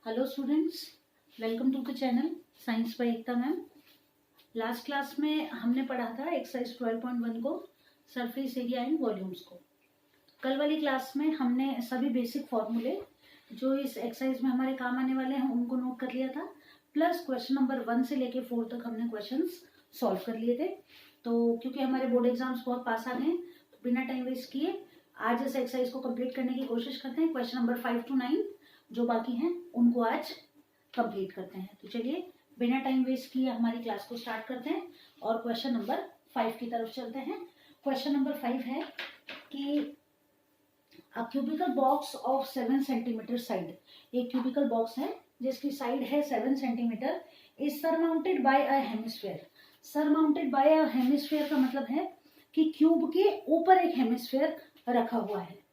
Hello students, welcome to the channel science by Ekta ma'am. Last class में हमने पढ़ा था एक्सरसाइज 12.1 को, सरफेस एरिया एंड वॉल्यूम्स को। कल वाली क्लास में हमने सभी बेसिक फॉर्मूले जो इस एक्सरसाइज में हमारे काम आने वाले हैं उनको नोट कर लिया था, प्लस क्वेश्चन नंबर 1 से लेके 4 तक हमने क्वेश्चंस सॉल्व कर लिए थे। तो क्योंकि हमारे बोर्ड एग्जाम्स बहुत पास आ गए हैं तो बिना टाइम वेस्ट किए आज इस एक्सरसाइज को कंप्लीट करने की कोशिश करते हैं। क्वेश्चन नंबर 5 to 9 जो बाकी हैं उनको आज कंप्लीट करते हैं। तो चलिए बिना टाइम वेस्ट किए हमारी क्लास को स्टार्ट करते हैं और क्वेश्चन नंबर 5 की तरफ चलते हैं। क्वेश्चन नंबर 5 है कि a cubical box of 7 centimetre side, एक क्यूबिकल बॉक्स है जिसकी साइड है 7 centimetre, is surmounted by a hemisphere. Surmounted by a hemisphere का मतलब है कि क्यूब के ऊपर एक हेमिस्फीयर रखा हुआ है।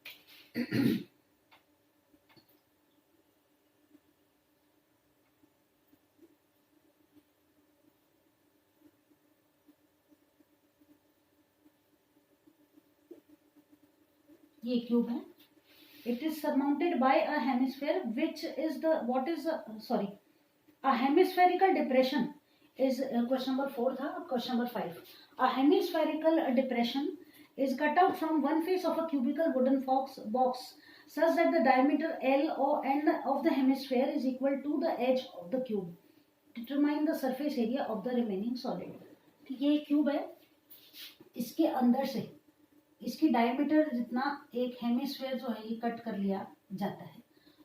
ये क्यूब है, it is surmounted by a hemisphere which is the what is a hemispherical depression is question number 4 था। question number 5, a hemispherical depression is cut out from one face of a cubical wooden box such that the diameter L or N of the hemisphere is equal to the edge of the cube. Determine the surface area of the remaining solid. ये cube है, इसके अंदर से इसकी diameter जितना एक hemisphere जो है ये कट कर लिया जाता है।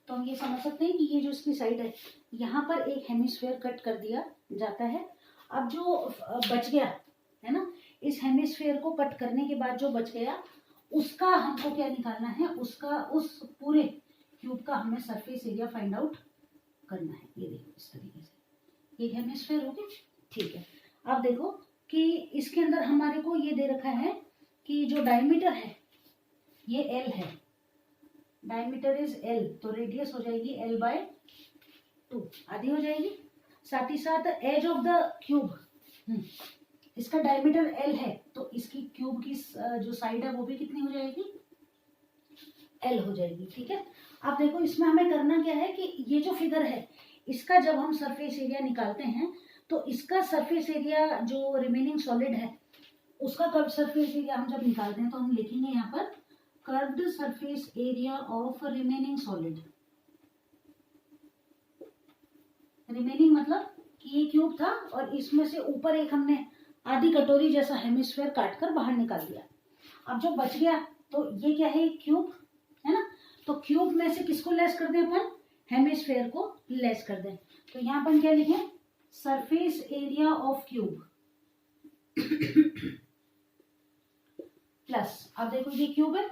तो हम ये समझ सकते हैं कि ये जो इसकी साइड है यहाँ पर एक हेमिस्फीयर कट कर दिया जाता है। अब जो बच गया है ना, इस हेमिस्फीयर को कट करने के बाद जो बच गया उसका हमको क्या निकालना है, उसका उस पूरे क्यूब का हमें सरफेस एरिया फाइंड आउट करना है। ये देखो इस तरीके से एक हेमिस्फीयर हो गया, ठीक है। अब देखो कि इसके अंदर हमारे को ये दे रखा है कि जो डायमीटर है ये L है, डायमीटर इज L, तो रेडियस हो जाएगी L/2 आधी हो जाएगी। साथ ही साथ एज ऑफ द क्यूब, इसका डायमीटर L है तो इसकी क्यूब की जो साइड है वो भी कितनी हो जाएगी, L हो जाएगी, ठीक है। अब देखो इसमें हमें करना क्या है कि ये जो फिगर है इसका जब हम सरफेस एरिया निकालते हैं तो इसका सरफेस एरिया जो रिमेनिंग सॉलिड है उसका कर्व सरफेस एरिया हम जब निकालते हैं तो हम लिखेंगे यहाँ पर curved surface area of remaining solid. Remaining मतलब कि ये क्यूब था और इसमें से ऊपर एक हमने आधी कटोरी जैसा हेमिस्फीयर काटकर बाहर निकाल दिया। अब जो बच गया तो ये क्या है, क्यूब है ना, तो क्यूब में से किसको लेस कर दें अपन, हेमिस्फीयर को लेस कर दें। तो यहाँ अपन क्या लिखें, surface area of cube plus, अब देखो ये क्यूब है,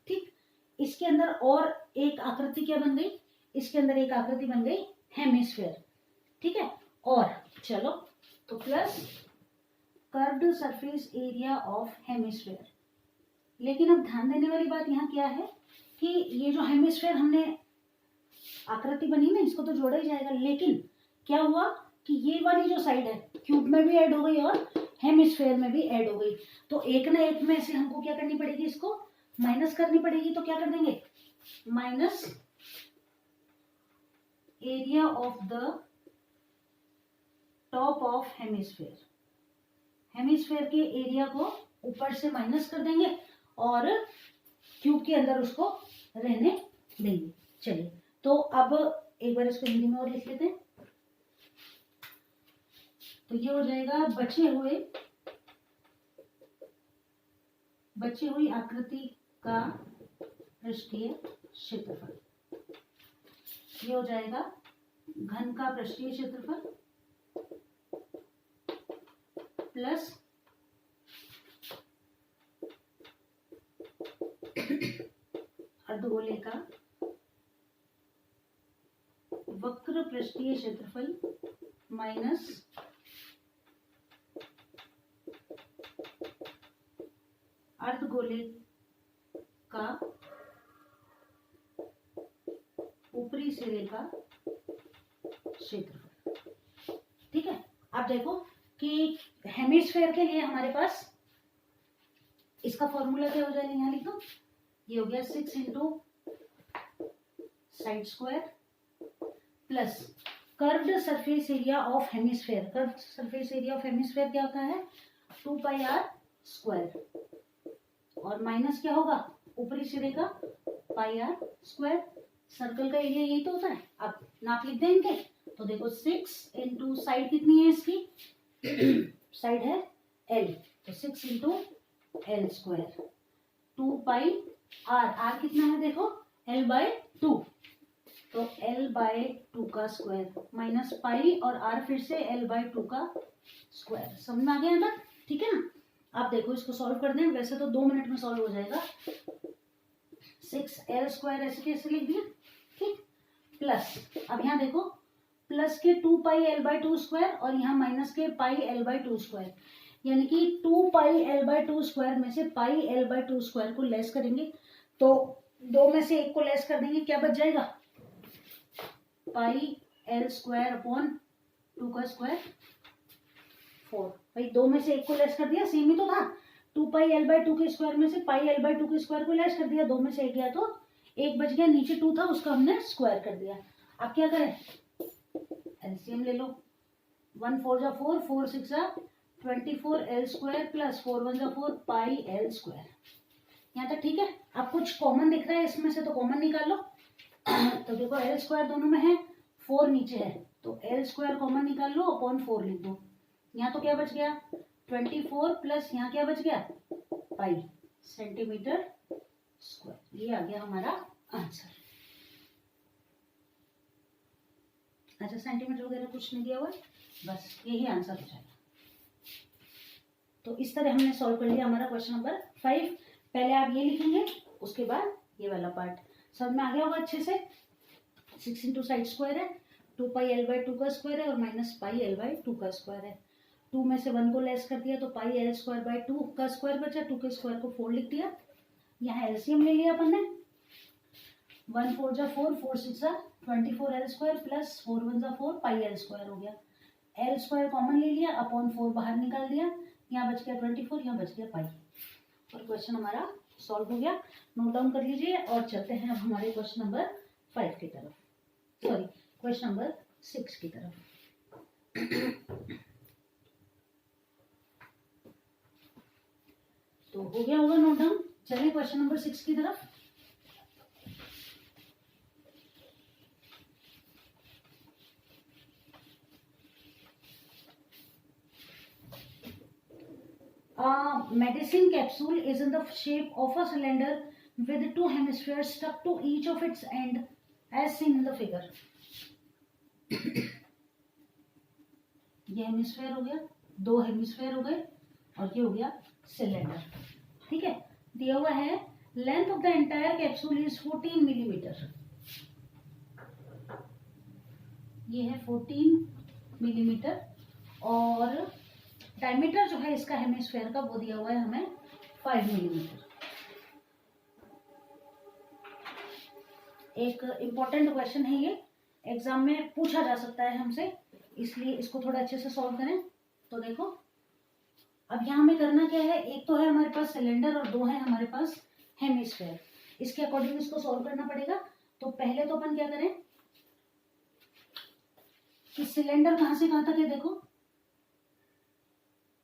ठीक, इसके अंदर और एक आकृति क्या बन गई, इसके अंदर एक आकृति बन गई हेमिस्फीयर, ठीक है। और चलो तो plus curved surface area of hemisphere. लेकिन अब ध्यान देने वाली बात यहाँ क्या है कि ये जो हेमिस्फीयर हमने आकृति बनी ना इसको तो जोड़ा ही जाएगा, लेकिन क्या हुआ कि ये वाली जो साइड है क्यूब में भी ऐड हो गई और हेमिस्फीयर में भी ऐड हो गई, तो एक ना एक में से हमको क्या करनी पड़ेगी, इसको माइनस करनी पड़ेगी। तो क्या कर देंगे, minus area of the top of hemisphere. Hemisphere के एरिया को ऊपर से माइनस कर देंगे और क्यूब के अंदर उसको रहने देंगे। चलिए तो अब एक बार इसको हिंदी में और लिख लेते हैं। तो ये हो जाएगा बची हुई आकृति का पृष्ठीय क्षेत्रफल, ये हो जाएगा घन का पृष्ठीय क्षेत्रफल प्लस अर्धगोले का वक्र पृष्ठीय क्षेत्रफल माइनस अर्धगोले का ऊपरी सिरे का क्षेत्रफल, ठीक है। अब देखो कि हेमिस्फीयर के लिए हमारे पास इसका फॉर्मूला क्या हो जाएगा, यहाँ लिखो, ये हो गया 6 into side square plus curved surface area of hemisphere. Curved surface area of hemisphere क्या होता है 2πr², और माइनस क्या होगा ऊपरी सिरे का πr²। सर्कल का एरिया यही तो होता है। अब नाप लिख दें इनके, तो देखो 6 इंटू साइड कितनी है इसकी साइड है l, तो 6 इंटू l², 2πr, r कितना है देखो l/2, तो l/2 का स्क्वायर माइनस पाई और r फिर से l/2 का स्क्वायर। समझ में आ गया ना? ठीक है ना? आप देखो इसको सॉल्व कर दें, वैसे तो 2 मिनट में सॉल्व हो जाएगा। 6l² ऐसे कैसे लिख दिया, ठीक। प्लस अब यहाँ देखो प्लस के 2πl/2² और यहाँ माइनस के πl/2², यानी कि 2πl/2² में से πl/2² को लेस करेंगे, तो 2 में से 1 को लेस कर देंगे, क्या बच जाएगा πl²/2 का स्क्वायर 4। भाई 2 में से 1 को लेस कर दिया, सेम ही तो था। 2πl/2 के स्क्वायर में से πl/2 के स्क्वायर को लेस कर दिया, 2 में से 1 गया तो 1 बच गया, नीचे 2 था उसका हमने स्क्वायर कर दिया। अब क्या करें, एलसीएम ले लो। 1 4 जा 4, 4 6 जा 24 l² प्लस 4 1 जा 4 πl²। यहाँ तक ठीक है। अब कुछ कॉमन दिख रहा है इसमें से, तो कॉमन निकाल लो। तो देखो l² दोनों में है, 4 नीचे है, तो l² कॉमन निकाल लो, अपॉन 4 लिख दो। यहाँ तो क्या बच गया 24 प्लस यहाँ क्या बच गया पाई सेंटीमीटर स्क्वायर। ये आ गया हमारा आंसर। अच्छा, सेंटीमीटर वगैरह कुछ नहीं दिया हुआ, बस यही आंसर हो जाएगा। तो इस तरह हमने सॉल्व कर लिया हमारा क्वेश्चन नंबर 5। पहले आप ये लिखेंगे, उसके बाद ये वाला पार्ट। समझ में आ गया होगा अच्छे से। 6 इंटू साइड स्क्वायर है, 2πl/2 का स्क्वायर है और माइनस πl/2 का स्क्वायर है। 2 में से 1 को लेस कर दिया तो πl²/2 का स्क्वायर बचा, 2 के स्क्वायर को 4 लिख दिया। यहाँ एलसीएम ले लिया अपन ने। 1 4 जा 4, 4 6 जा 24 l² प्लस 4 1 जा 4 πl² हो गया। l² कॉमन ले लिया, अपॉन 4 बाहर निकाल दिया, यहाँ बच गया 24, यहाँ बच गया पाई, और क्वेश्चन हमारा सॉल्व हो गया। नोट डाउन कर लीजिए और चलते हैं अब हमारे क्वेश्चन नंबर 5 की तरफ, सॉरी क्वेश्चन नंबर 6 की तरफ। तो हो गया होगा नोट डाउन। चलिए क्वेश्चन नंबर 6 की तरफ। Medicine capsule is in the shape of a cylinder with 2 hemispheres stuck to each of its end as seen in the figure. ये हेमिस्फेयर हो गया, 2 हेमिस्फेयर हो गए, और ये हो गया सिलेंडर। ठीक है, दिया हुआ है length of the entire capsule is 14 millimetre. ये है 14 मिलीमीटर, और डायमीटर जो है इसका हेमिस्फेयर का वो दिया हुआ है हमें 5 मिलीमीटर। एक इम्पोर्टेंट क्वेश्चन है ये, एग्जाम में पूछा जा सकता है हमसे, इसलिए इसको थोड़ा अच्छे से सॉल्व करें। तो देखो अब यहाँ हमें करना क्या है, एक तो है हमारे पास सिलेंडर और 2 है हमारे पास हेमिस्फेयर। इसके अकॉर्डिंग इसको सॉल्व करना पड़ेगा। तो पहले तो अपन क्या करें कि सिलेंडर कहाँ से कहाँ तक है देखो,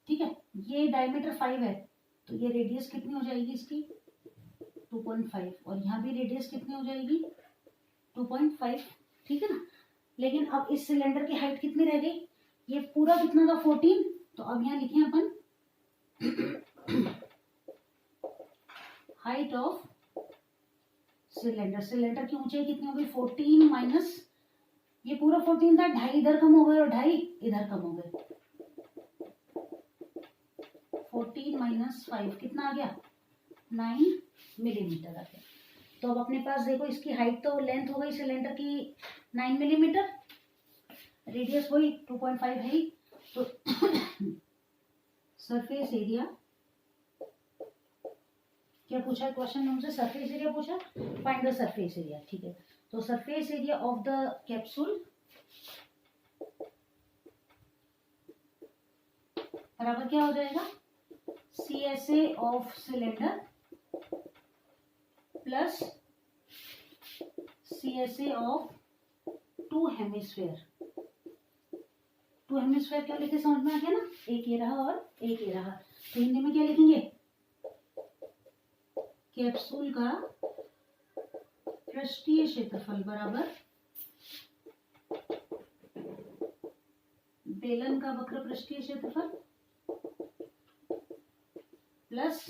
ठीक है, ये डायमीटर 5 है, तो ये रेडियस कितनी हो जाएगी इसकी 2.5, और यहाँ भी रेडियस कितनी हो जाएगी 2.5, ठीक है ना। लेकिन अब इस सिलेंडर की हाइट कितनी रह गई, ये पूरा कितना था 14, तो अब यहाँ लिखे अपन हाइट ऑफ सिलेंडर। सिलेंडर की ऊंचाई कितनी हो गई 14 माइनस ये पूरा 14 था, 2.5 इधर कम हो गए और 2.5 इधर कम हो गए, 14 माइनस 5 कितना आ गया 9 मिलीमीटर आ गया। तो अब अपने पास देखो इसकी हाइट तो लेंथ हो गई सिलेंडर की 9 मिलीमीटर, रेडियस वही 2.5 है ही, तो सरफेस एरिया क्या पूछा है क्वेश्चन में हमसे, सरफेस एरिया पूछा, फाइंड द सरफेस एरिया। ठीक है, तो surface area of the capsule बराबर क्या हो जाएगा CSA of cylinder plus CSA of two hemisphere. Two hemisphere क्या लिखे समझ में आ गया ना, एक ये रहा और एक ये रहा। तो हिंदी में क्या लिखेंगे, कैप्सूल का पृष्ठीय क्षेत्रफल बराबर बेलन का वक्र पृष्ठीय क्षेत्रफल प्लस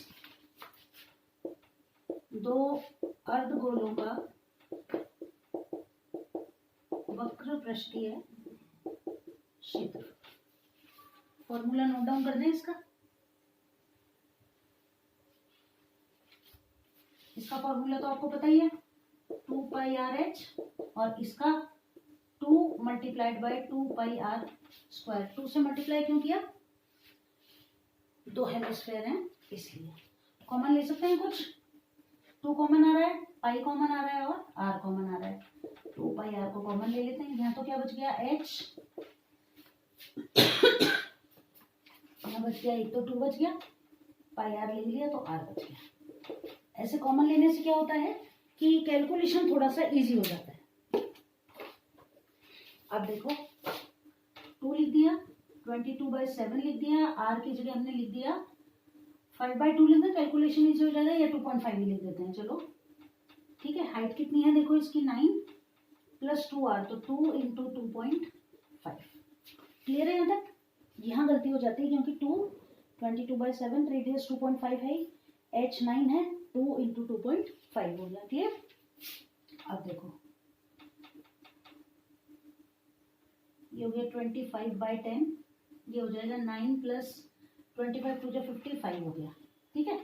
दो अर्धगोलों का वक्र पृष्ठीय क्षेत्रफल। फॉर्मूला नोट डाउन कर दें इसका। इसका फॉर्मूला तो आपको पता ही है, 2 पाई आर एच, और इसका 2 multiplied by 2 pi r square. 2 से मल्टीप्लाई क्यों किया, दो हेमिस्फेयर हैं इसलिए। कॉमन ले सकते हैं कुछ, 2 कॉमन आ रहा है, पाई कॉमन आ रहा है और आर कॉमन आ रहा है। 2 पाई आर को कॉमन ले लेते हैं। यहाँ तो क्या बच गया, एच, यहाँ बच गया, एक तो 2 बच गया, पाई आर ले लिया तो आर बच गया। ऐसे कॉमन लेने से क्या होता है कि कैलकुलेशन थोड़ा सा इजी हो जाता है। अब देखो 2 लिख दिया, 22/7 लिख दिया, आर की जगह हमने लिख दिया 5/2 लिख दें, कैलकुलेशन इजी हो जाएगा, या 2.5 भी लिख देते हैं, चलो ठीक है। हाइट कितनी है देखो इसकी, 9 + 2r, तो 2 × 2.5। क्लियर है यहाँ तक। यहाँ गलती हो जाती है क्योंकि 22/7 रेडियस 2.5 है, h 9 है, 2 × 2.5 हो जाती है। अब देखो ये हो गया 25/10, ये हो जाएगा 9 + 25 2 × 55 हो गया, ठीक है।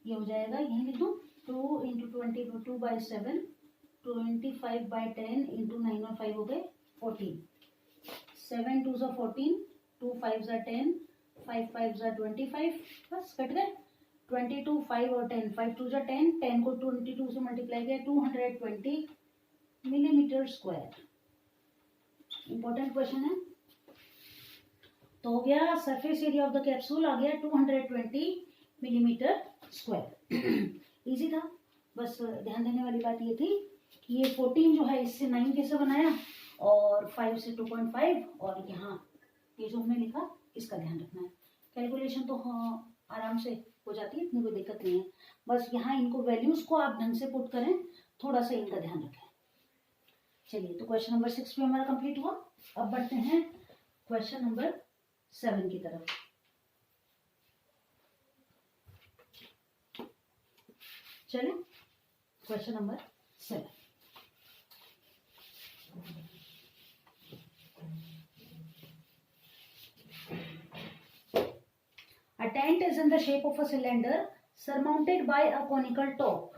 ये हो जाएगा, यहीं लिख दूँ, 2 × 22/7, 25/10 × 9 और 5 हो गए 14, 7 2 = 14, 2 5 = 10, 5 5 = 25, बस कट गए। 22 5 और 10, 5 2 = 10, 10 को 22 से मल्टीप्लाई किया 220 मिलीमीटर स्क्वायर। इंपॉर्टेंट क्वेश्चन है। तो हो गया surface area of the capsule आ गया 220 मिलीमीटर स्क्वायर। इजी था, बस ध्यान देने वाली बात ये थी कि ये 14 जो है इससे 9 कैसे बनाया, और 5 से 2.5, और यहाँ ये जो हमने लिखा इसका ध्यान रखना है। कैलकुलेशन तो हाँ आराम से हो जाती है, इतनी कोई दिक्कत नहीं है, बस यहाँ इनको वैल्यूज को आप ढंग से पुट करें, थोड़ा सा इनका ध्यान रखें। चलिए, तो क्वेश्चन नंबर 6 भी हमारा कंप्लीट हुआ। अब बढ़ते हैं क्वेश्चन नंबर 7 की तरफ। चलिए question number 7। A tent is in the shape of a cylinder surmounted by a conical top.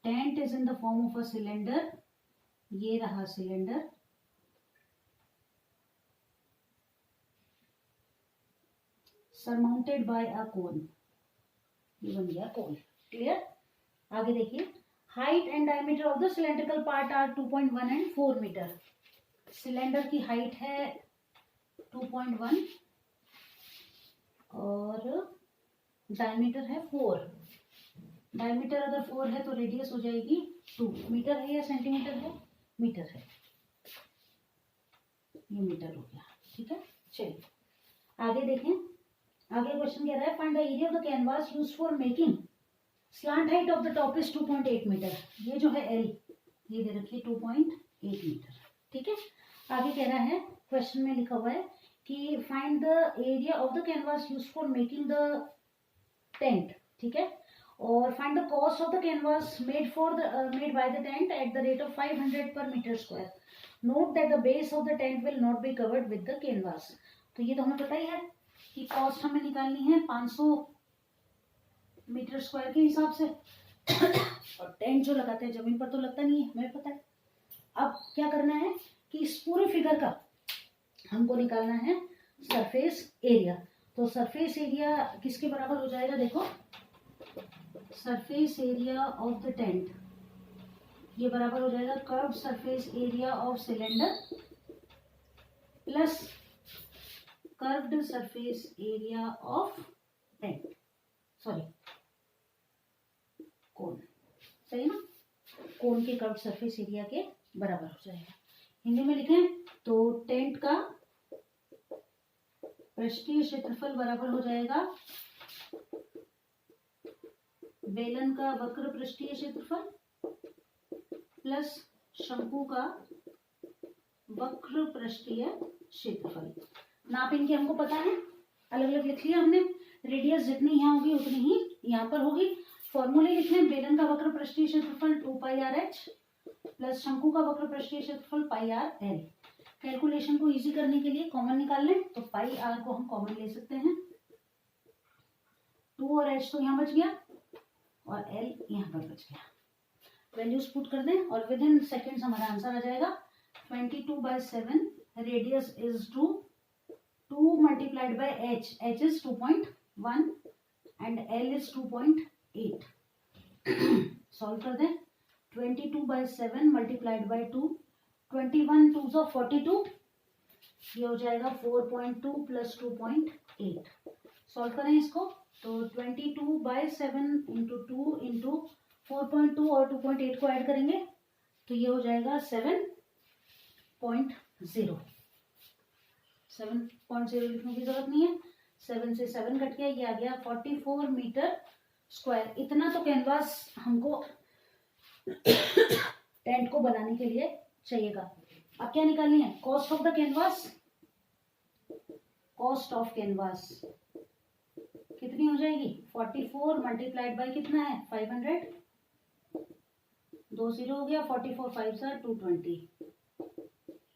Tent is in the form of a cylinder. ये रहा cylinder, surmounted by a cone, ये बन गया कोन। Clear. आगे देखिए, height and diameter of the cylindrical part are 2.1 and 4 metre. Cylinder की height है 2.1 और डायमीटर है 4। डायमीटर अगर 4 है तो रेडियस हो जाएगी 2। मीटर है या सेंटीमीटर है, मीटर है, ये मीटर हो गया, ठीक है। चलिए आगे देखें। आगे क्वेश्चन कह रहा है, find the area of the canvas used for making slant height of the top is 2.8 metre. ये जो है एल, ये दे रखिए 2.8 मीटर, ठीक है। आगे कह रहा है, क्वेश्चन में लिखा हुआ है कि find the area of the canvas used for making the tent, ठीक है, और find the cost of the canvas made by the tent at the rate of 500 per metre square. Note that the base of the tent will not be covered with the canvas. तो ये तो हमें पता ही है कि cost हमें निकालनी है 500 मीटर स्क्वायर के हिसाब से, और टेंट जो लगाते हैं जमीन पर तो लगता नहीं है, हमें पता है। अब क्या करना है कि इस पूरे फिगर का हमको निकालना है सरफेस एरिया। तो सरफेस एरिया किसके बराबर हो जाएगा, देखो, surface area of the tent, ये बराबर हो जाएगा curve surface area of cylinder plus curved surface area of tent, sorry cone, सही ना, कोन के कर्व्ड सरफेस एरिया के बराबर हो जाएगा। हिंदी में लिखें तो टेंट का पृष्ठीय क्षेत्रफल बराबर हो जाएगा बेलन का वक्र पृष्ठीय क्षेत्रफल प्लस शंकु का वक्र पृष्ठीय क्षेत्रफल। नाप इनके हमको पता है, अलग अलग लिख लिया हमने। रेडियस जितनी यहाँ होगी उतनी ही यहाँ पर होगी। फॉर्मूले लिखे, बेलन का वक्र पृष्ठीय क्षेत्रफल 2πrh प्लस शंकु का वक्र पृष्ठीय क्षेत्रफल πrl। कैलकुलेशन को इजी करने के लिए कॉमन निकाल लें तो πr को हम कॉमन ले सकते हैं। 2 और h तो यहाँ बच गया और l यहाँ पर बच गया। वैल्यूज पुट कर दें और विद इन सेकेंड्स हमारा आंसर आ जाएगा 22/7। Radius is 2 multiplied by h is 2.1 and l is 2.8। Solve कर दें। 22/7 multiplied by 2, 21 2s are 42, ये हो जाएगा 4.2 plus 2.8। सॉल्व करें इसको तो 22/7 into 2 into 4.2 और 2.8 को ऐड करेंगे तो ये हो जाएगा 7.0। 7.0 लिखने की जरूरत नहीं है, 7 से 7 कट गया, ये आ गया 44 मीटर स्क्वायर। इतना तो कैनवास हमको टेंट को बनाने के लिए चाहिएगा। अब क्या निकालनी है? Cost of the canvas. Cost of canvas कितनी हो जाएगी? 44 मल्टीप्लाइड बाय कितना है? 500, 2 0 हो गया, 44 5 220,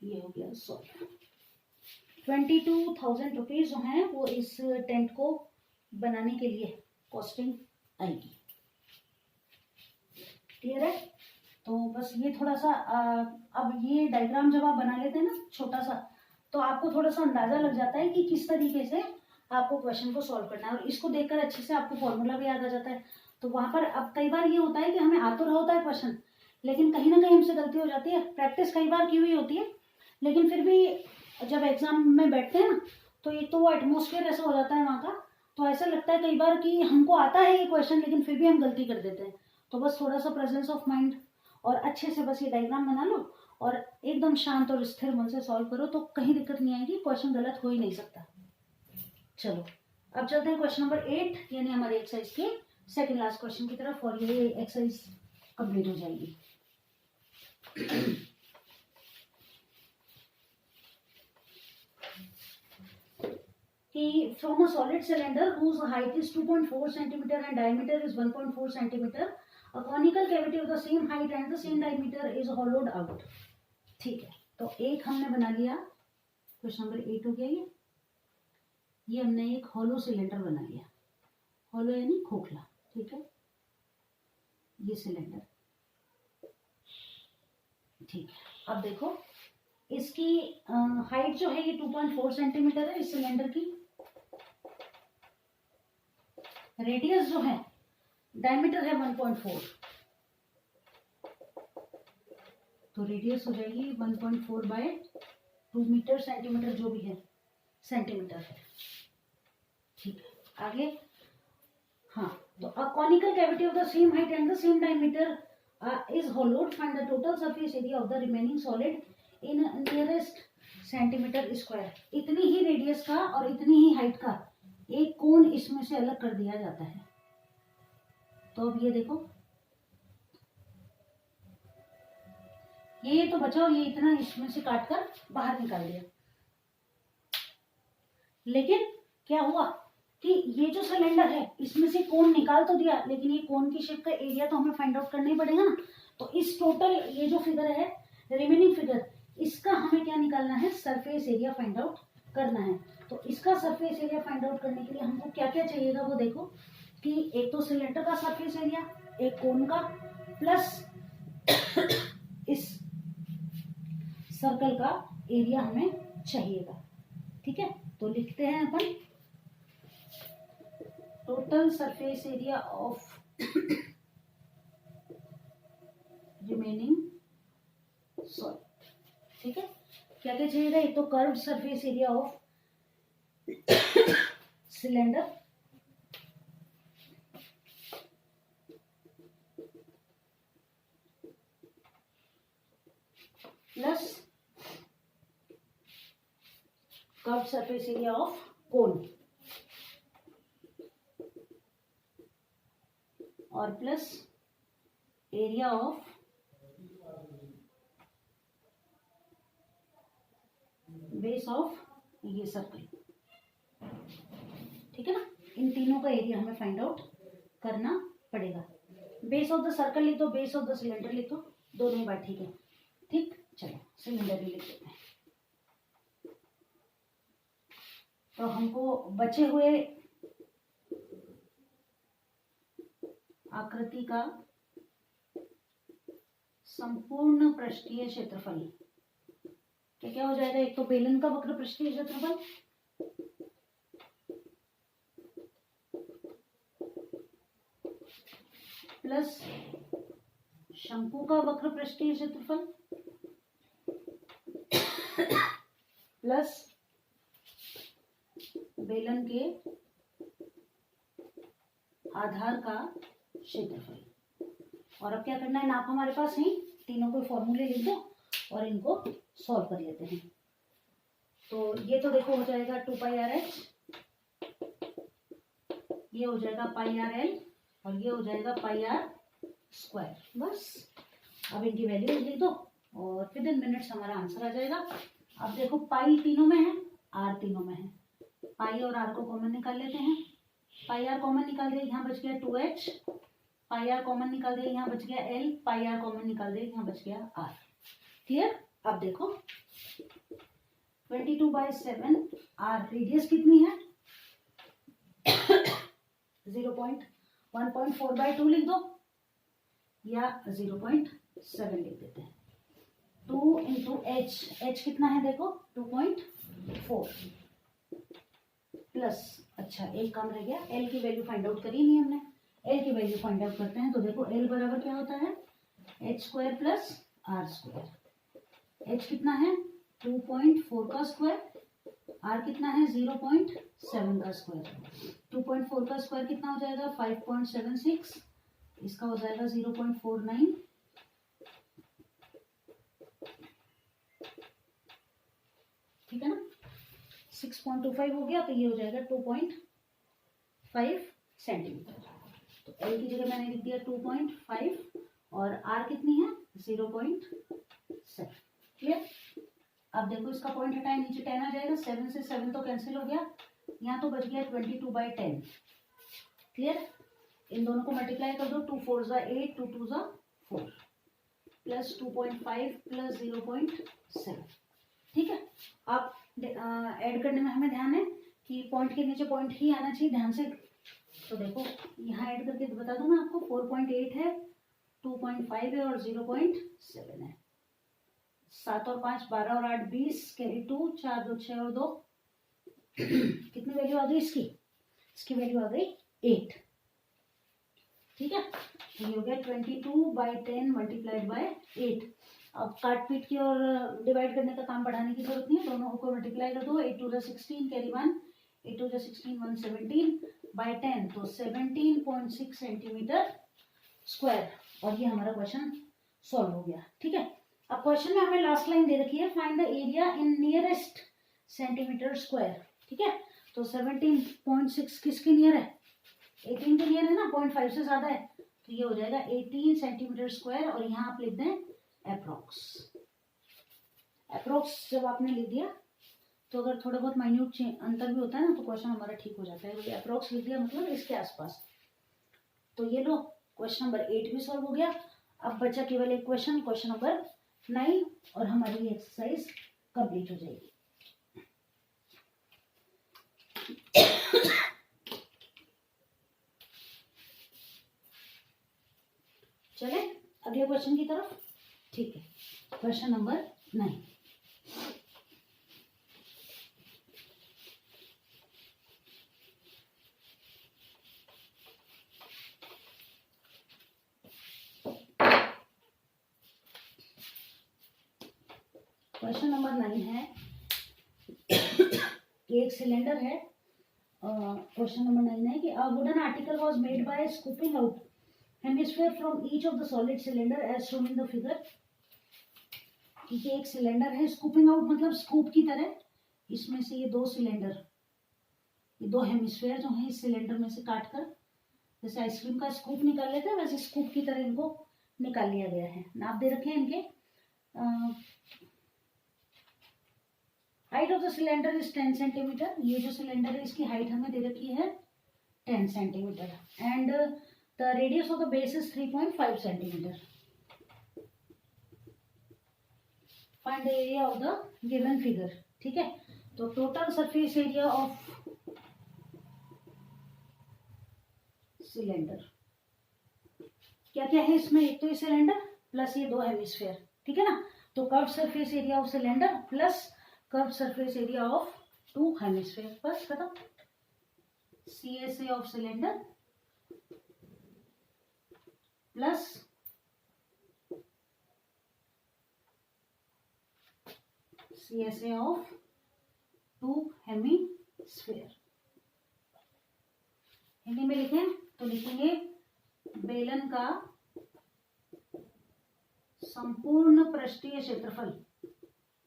ये हो गया 100। 22,000 रुपीज जो हैं वो इस टेंट को बनाने के लिए कॉस्टिंग आएगी। क्लियर है? तो बस ये थोड़ा सा अब ये डायग्राम जब आप बना लेते हैं ना छोटा सा, तो आपको थोड़ा सा अंदाजा लग जाता है कि किस तरीके से आपको क्वेश्चन को सॉल्व करना है, और इसको देखकर अच्छे से आपको फॉर्मूला भी याद आ जाता है। तो वहां पर अब कई बार ये होता है कि हमें आ तो रहा होता है क्वेश्चन, लेकिन कहीं ना कहीं हमसे गलती हो जाती है। प्रैक्टिस कई बार की हुई होती है, लेकिन फिर भी जब एग्जाम में बैठते हैं ना तो एक तो वो एटमोस्फेयर ऐसा हो जाता है वहाँ का, तो ऐसा लगता है कई बार कि हमको आता है ये क्वेश्चन लेकिन फिर भी हम गलती कर देते हैं। तो बस थोड़ा सा प्रेजेंस ऑफ माइंड और अच्छे से बस ये डायग्राम बना लो और एकदम शांत और स्थिर मन से सॉल्व करो तो कहीं दिक्कत नहीं आएगी, क्वेश्चन गलत हो ही नहीं सकता। चलो अब चलते हैं क्वेश्चन नंबर 8 यानी हमारे एक्सरसाइज के सेकंड लास्ट क्वेश्चन की तरफ, और ये एक्सरसाइज कंप्लीट हो जाएगी। कि from a solid cylinder whose height is 2.4 centimeter and diameter is 1.4 centimeter, a conical cavity of the same height and the same diameter is hollowed out। ठीक है, तो एक हमने बना लिया, क्वेश्चन नंबर 8 हो गया ये हमने एक हॉलो सिलेंडर बना लिया। हॉलो यानी खोखला, ठीक है, ये सिलेंडर, ठीक है। अब देखो इसकी हाइट जो है ये 2.4 सेंटीमीटर है इस सिलेंडर की। रेडियस जो है, डायमीटर है 1.4, तो रेडियस हो जाएगी 1.4 बाय 2 मीटर, सेंटीमीटर जो भी है सेंटीमीटर है, ठीक है। आगे हाँ, तो a conical cavity of the same height and the same diameter is होलोड, find the total surface area of the remaining solid in nearest centimetre square. इतनी ही रेडियस का और इतनी ही हाइट का एक कोण इसमें से अलग कर दिया जाता है। तो अब ये देखो, ये तो बचा और ये इतना इसमें से काटकर बाहर निकाल दिया, लेकिन क्या हुआ कि ये जो सिलेंडर है इसमें से कोण निकाल तो दिया, लेकिन ये कोण की शेप का एरिया तो हमें फाइंड आउट करना ही पड़ेगा ना। तो इस टोटल ये जो फिगर है, रिमेनिंग फिगर, इसका हमें क्या निकालना है? सरफेस एरिया फाइंड आउट करना है। तो इसका सरफेस एरिया फाइंड आउट करने के लिए हमको क्या क्या चाहिएगा वो देखो, कि एक तो सिलेंडर का सरफेस एरिया, एक कोन का, प्लस इस सर्कल का एरिया हमें चाहिएगा, ठीक है। तो लिखते हैं अपन total surface area of remaining solid, ठीक है। क्या क्या चाहिएगा? एक तो curved surface area of cylinder, plus curve surface area of cone और plus area of base of ये सर्कल। ठीक है ना, इन तीनों का एरिया हमें फाइंड आउट करना पड़ेगा। बेस ऑफ द सर्कल लिख दो, बेस ऑफ द सिलेंडर लिख दो, दोनों ही बात ठीक है। ठीक, चलो सिलेंडर भी लिख देते हैं। तो हमको बचे हुए आकृति का संपूर्ण पृष्ठीय क्षेत्रफल क्या क्या हो जाएगा? एक तो बेलन का वक्र पृष्ठीय क्षेत्रफल प्लस शंकु का वक्र पृष्ठीय क्षेत्रफल प्लस बेलन के आधार का क्षेत्रफल। और अब क्या करना है, नाप हमारे पास है, तीनों को फॉर्मूले लिख दो और इनको सॉल्व कर लेते हैं। तो ये तो देखो हो जाएगा 2πrh, ये हो जाएगा πrl और ये हो जाएगा πr²। बस अब इनकी वैल्यू लिख दो और विद इन मिनट्स हमारा आंसर आ जाएगा। अब देखो पाई तीनों में है, आर तीनों में है, पाई और आर को कॉमन निकाल लेते हैं। पाई आर कॉमन निकाल दिया, यहाँ बच गया 2h, पाई आर कॉमन निकाल दिया, यहाँ बच गया l, पाई आर कॉमन निकाल दिया, यहाँ बच गया r। क्लियर? अब देखो 22/7 r, रेडियस कितनी है 1.4/2 लिख दो या 0.7 लिख देते हैं। 2 इंटू h कितना है देखो 2.4 प्लस, अच्छा एक कम रह गया, l की वैल्यू फाइंड आउट करी नहीं हमने, l की वैल्यू फाइंड आउट करते हैं। तो देखो l बराबर क्या होता है h² प्लस r²। h कितना है 2.4 का स्क्वायर, r कितना है 0.7 का स्क्वायर। 2.4 का स्क्वायर कितना हो जाएगा 5.76, इसका हो जाएगा 0.49, ठीक है ना, 6.25 हो गया, तो ये हो जाएगा 2.5 सेंटीमीटर। तो l की जगह मैंने लिख दिया 2.5 और r कितनी है 0.7। क्लियर? अब देखो इसका पॉइंट हटाए, नीचे 10 आ जाएगा, 7 से 7 तो कैंसिल हो गया, यहाँ तो बच गया 22/10। क्लियर? इन दोनों को मल्टीप्लाई कर दो, 2 4 ज़ा 8, 2 2 ज़ा 4 प्लस 2.5 प्लस 0.7। ठीक है, आप ऐड करने में हमें ध्यान है कि पॉइंट के नीचे पॉइंट ही आना चाहिए, ध्यान से। तो देखो यहाँ ऐड करके बता दूं मैं आपको, 4.8 है, 2.5 है और 0.7 है। 7 और 5 12 और 8 20, कैरी 2, 4 2 6 और 2 कितनी वैल्यू आ गई इसकी? इसकी वैल्यू आ गई 8। ठीक है, तो ये हो गया 22/10 मल्टीप्लाइड बाय 8। अब काट पीट की और डिवाइड करने का काम बढ़ाने की जरूरत नहीं है, दोनों को मल्टीप्लाई कर दो, 8 2 ज़ा 16, कैरी 1, 8 2 ज़ा 16, 117/10, तो 17.6 सेंटीमीटर स्क्वायर। और ये हमारा क्वेश्चन सॉल्व हो गया। ठीक है, अब क्वेश्चन में हमें लास्ट लाइन दे रखी है, find the area in nearest centimetre square. ठीक है, तो 17.6 किसके नियर है 18 के नियर है ना, 0.5 से ज्यादा है, तो ये हो जाएगा 18 सेंटीमीटर स्क्वायर। और यहाँ आप लिख दें अप्रोक्स। अप्रोक्स जब आपने लिख दिया तो अगर थोड़ा बहुत माइन्यूट अंतर भी होता है ना तो क्वेश्चन हमारा ठीक हो जाता है। अप्रोक्स लिख दिया मतलब इसके आसपास। तो ये लो क्वेश्चन नंबर 8 भी सॉल्व हो गया। अब बचा केवल एक क्वेश्चन, क्वेश्चन नंबर 9, और हमारी ये एक्सरसाइज कंप्लीट हो जाएगी। चले अगले क्वेश्चन की तरफ। ठीक है, क्वेश्चन नंबर 9। क्वेश्चन नंबर 9 है, एक सिलेंडर है। क्वेश्चन नंबर 9 है कि a wooden article was made by scooping out hemisphere from each of the solid cylinder as shown in the figure. ये एक सिलेंडर है, स्कूपिंग आउट मतलब स्कूप की तरह इसमें से ये दो सिलेंडर, ये दो हेमिस्फेयर जो है इस सिलेंडर में से काट कर, जैसे आइसक्रीम का स्कूप निकाल लेते हैं वैसे स्कूप की तरह इनको निकाल लिया गया है। नाप दे रखे हैं इनके। Height of the cylinder is 10 centimetre. ये जो सिलेंडर है इसकी हाइट हमें दे रखी है 10 centimetre and the radius of the base is 3.5 centimetre. Find the area of the given figure. ठीक है, तो total surface area of cylinder क्या क्या है इसमें, एक तो ये सिलेंडर प्लस ये दो हेमिस्फेयर, ठीक है ना। तो curve surface area of cylinder plus curve surface area of two hemisphere, बस खत्म। CSA of cylinder plus CSA of two hemisphere. Hindi में लिखें तो लिखेंगे बेलन का संपूर्ण पृष्ठीय क्षेत्रफल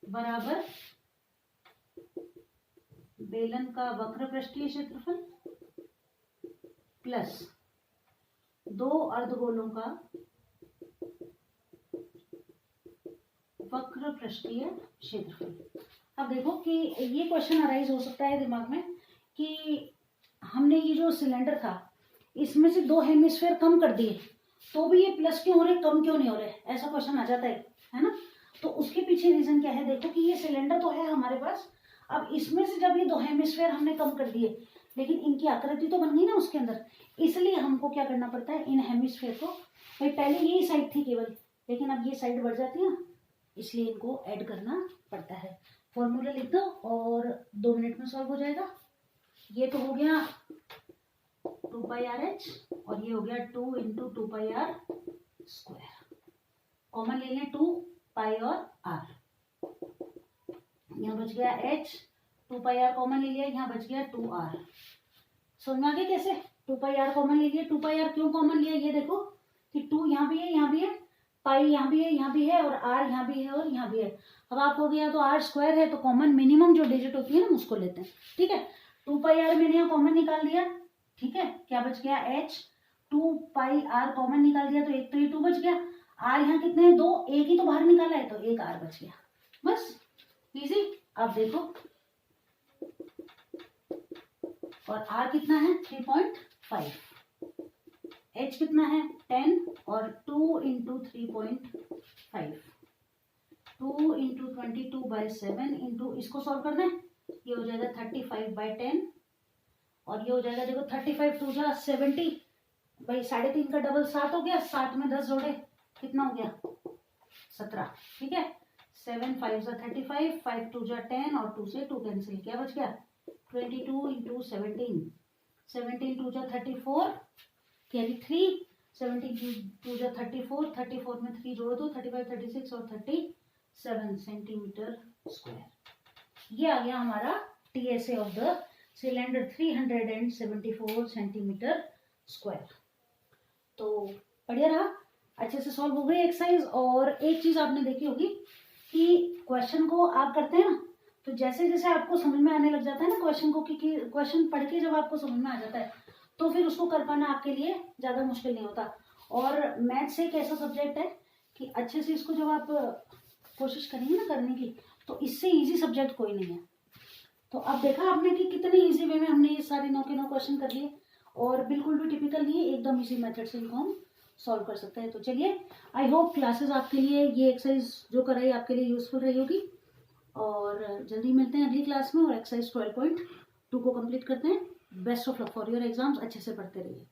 बराबर बेलन का वक्र पृष्ठीय क्षेत्रफल प्लस दो अर्धगोलों का वक्र पृष्ठीय क्षेत्रफल। अब देखो कि ये क्वेश्चन अराइज हो सकता है दिमाग में कि हमने ये जो सिलेंडर था इसमें से दो हेमिस्फेयर कम कर दिए तो भी ये प्लस क्यों हो रहे, कम क्यों नहीं हो रहे, ऐसा क्वेश्चन आ जाता है ना। तो उसके पीछे रीजन क्या है, देखो कि ये सिलेंडर तो है हमारे पास, अब इसमें से जब ये दो हेमिस्फेयर हमने कम कर दिए लेकिन इनकी आकृति तो बन गई ना उसके अंदर, इसलिए हमको क्या करना पड़ता है, इन हेमिस्फेयर को, भाई पहले यही साइड थी केवल लेकिन अब ये साइड बढ़ जाती है ना, इसलिए इनको ऐड करना पड़ता है। फॉर्मूला लिख दो और 2 मिनट में सॉल्व हो जाएगा। ये तो हो गया 2πRh और ये हो गया 2 × 2πr²। कॉमन ले लें 2π और r, यहाँ बच गया h, 2πr कॉमन ले लिया, यहाँ बच गया 2r। समझ में आ गया कैसे, 2πr कॉमन ले लिया। 2πr क्यों कॉमन लिया, ये देखो कि 2 यहाँ भी है, यहाँ भी है, पाई यहाँ भी है, यहाँ भी है और r यहाँ भी है और यहाँ भी है। अब आप हो गया तो r² है तो कॉमन मिनिमम जो डिजिट होती है ना उसको लेते हैं, ठीक है। 2πr मैंने यहाँ कॉमन निकाल दिया, ठीक है, क्या बच गया h, 2πr कॉमन निकाल दिया तो एक तो ये 2 बच गया, r यहाँ कितने हैं 2, एक ही तो बाहर निकाला है तो एक r बच गया, बस इजी। अब देखो और r कितना है 3.5, h कितना है 10 और 2 × 3.5, 2 × 22/7 इंटू इसको सॉल्व करना है, ये हो जाएगा 35/10 और ये हो जाएगा देखो 35 2 जा 70, भाई 3.5 का डबल 7 हो गया, 7 में 10 जोड़े कितना हो गया 17, ठीक है। 7 5 जा 35, 5 2 जा 10 और 2 से 2 कैंसिल, क्या बच गया 22 × 17, 17 2 जा 34 कैरी 3, 17 2 जा 34, 34 में 3 जोड़ दो 35 36 और 37 सेंटीमीटर स्क्वायर। ये आ गया हमारा TSA of the cylinder 374 centimetre square. तो बढ़िया रहा, अच्छे से सॉल्व हो गई एक्सरसाइज। और एक चीज आपने देखी होगी कि क्वेश्चन को आप करते हैं ना तो जैसे जैसे आपको समझ में आने लग जाता है ना क्वेश्चन को, कि क्वेश्चन पढ़ के जब आपको समझ में आ जाता है तो फिर उसको कर पाना आपके लिए ज्यादा मुश्किल नहीं होता। और मैथ्स एक ऐसा सब्जेक्ट है कि अच्छे से इसको जब आप कोशिश करेंगे ना करने की तो इससे इजी सब्जेक्ट कोई नहीं है। तो अब देखा आपने कि कितने इजी वे में हमने ये सारे 9 के 9 क्वेश्चन कर लिए और बिल्कुल भी टिपिकल नहीं है, एकदम इसी मेथड से इनको हम सॉल्व कर सकते हैं। तो चलिए, आई होप क्लासेस आपके लिए ये एक्सरसाइज जो कराई आपके लिए यूजफुल रही होगी और जल्दी मिलते हैं अगली क्लास में और एक्सरसाइज 12.2 को कंप्लीट करते हैं। Best of luck for your exams, अच्छे से पढ़ते रहिए।